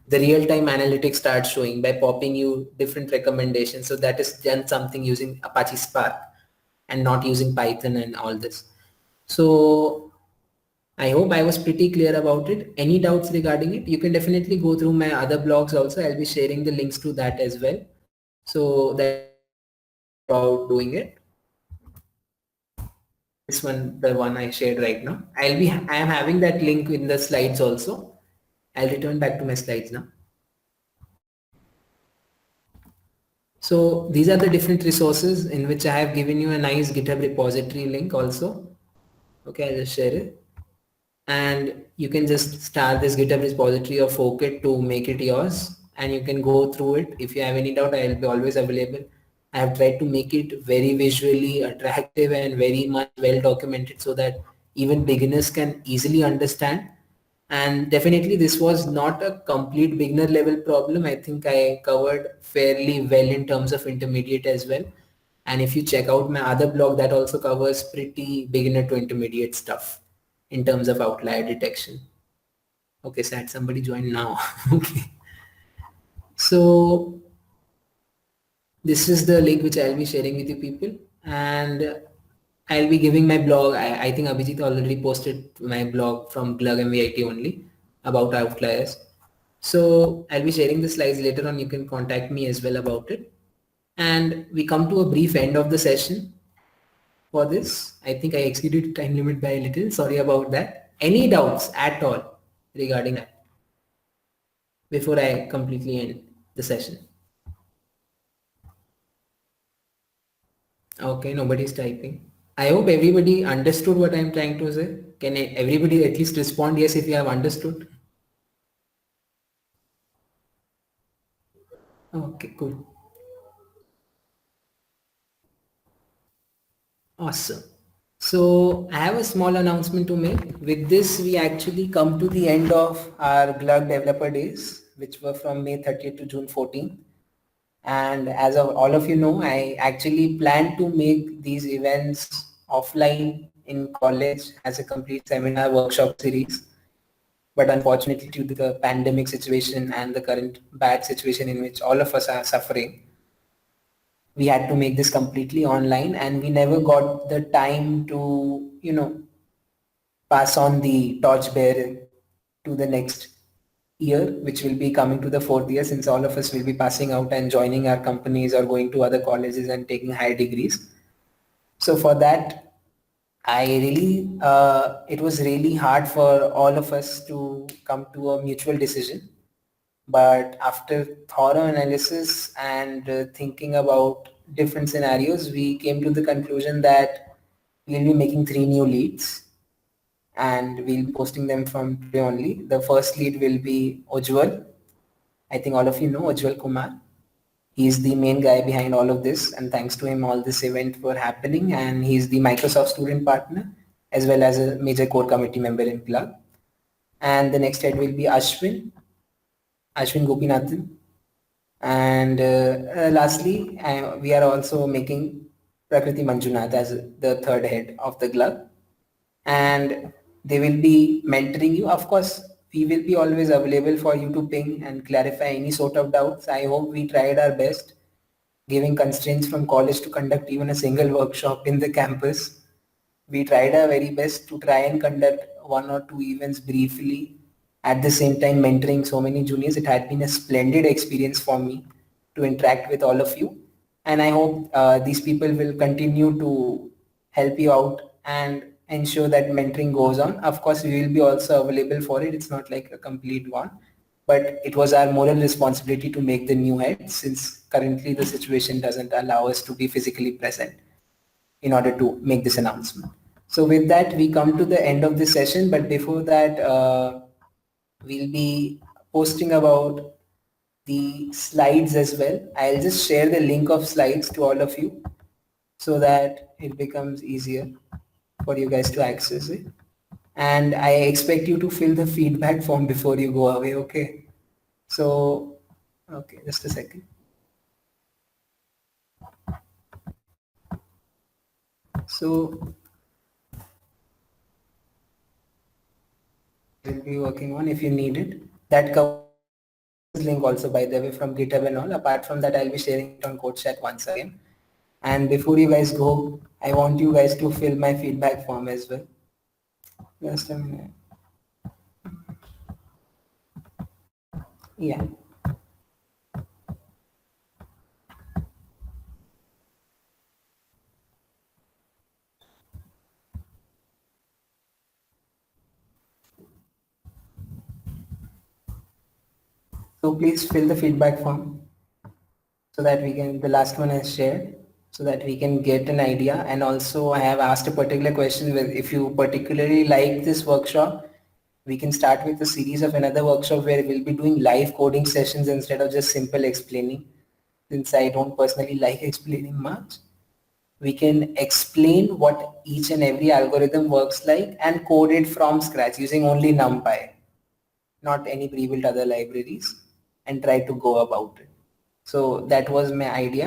the real-time analytics starts showing by popping you different recommendations. So that is done something using Apache Spark and not using Python and all this. So I hope I was pretty clear about it. Any doubts regarding it? You can definitely go through my other blogs also. I'll be sharing the links to that as well, so that you can go about doing it. This one, the one I shared right now. I am having that link in the slides also. I'll return back to my slides now. So these are the different resources in which I have given you a nice GitHub repository link also. Okay, I'll just share it. And you can just start this GitHub repository of Fokit to make it yours, and you can go through it. If you have any doubt, I'll be always available. I have tried to make it very visually attractive and very much well documented so that even beginners can easily understand. And definitely this was not a complete beginner level problem. I think I covered fairly well in terms of intermediate as well. And if you check out my other blog, that also covers pretty beginner to intermediate stuff in terms of outlier detection. Okay, so had somebody join now. Okay. So this is the link which I'll be sharing with you people, and I'll be giving my blog. I think Abhijit already posted my blog from Glug MVIT only about outliers. So I'll be sharing the slides later on. You can contact me as well about it. And we come to a brief end of the session for this. I think I exceeded time limit by a little. Sorry about that. Any doubts at all regarding that before I completely end the session? Okay, nobody's typing. I hope everybody understood what I'm trying to say. Can everybody at least respond yes if you have understood? Okay, cool. Awesome. So I have a small announcement to make. With this, we actually come to the end of our Glug Developer Days, which were from May 30th to June 14th. And as of all of you know, I actually plan to make these events offline in college as a complete seminar workshop series. But unfortunately, due to the pandemic situation and the current bad situation in which all of us are suffering, we had to make this completely online, and we never got the time to, pass on the torch bearer to the next year, which will be coming to the fourth year, since all of us will be passing out and joining our companies or going to other colleges and taking higher degrees. So for that, it was really hard for all of us to come to a mutual decision. But after thorough analysis and thinking about different scenarios, we came to the conclusion that we'll be making 3 new leads, and we'll be posting them from today only. The first lead will be Ujjwal. I think all of you know Ujjwal Kumar. He's the main guy behind all of this, and thanks to him, all this event were happening. And he's the Microsoft student partner as well as a major core committee member in Plug. And the next head will be Ashwin Gopinathan. And lastly, we are also making Prakriti Manjunath as the third head of the club, and they will be mentoring you. Of course, we will be always available for you to ping and clarify any sort of doubts. I hope we tried our best, giving constraints from college to conduct even a single workshop in the campus. We tried our very best to try and conduct 1 or 2 events briefly, at the same time mentoring so many juniors. It had been a splendid experience for me to interact with all of you, and I hope these people will continue to help you out and ensure that mentoring goes on. Of course, we will be also available for it. It's not like a complete one, but it was our moral responsibility to make the new head, since currently the situation doesn't allow us to be physically present in order to make this announcement. So with that, we come to the end of this session. But before that, we'll be posting about the slides as well. I'll just share the link of slides to all of you so that it becomes easier for you guys to access it. And I expect you to fill the feedback form before you go away, okay? So, okay, just a second. So, I'll be working on if you need it. That covers link also, by the way, from GitHub and all. Apart from that, I'll be sharing it on CodeChat once again. And before you guys go, I want you guys to fill my feedback form as well. Just a minute. Yeah. So please fill the feedback form so that we can, the last one is shared, so that we can get an idea. And also I have asked a particular question with, if you particularly like this workshop, we can start with a series of another workshop where we'll be doing live coding sessions instead of just simple explaining. Since I don't personally like explaining much, we can explain what each and every algorithm works like and code it from scratch using only NumPy, not any pre-built other libraries, and try to go about it. So that was my idea.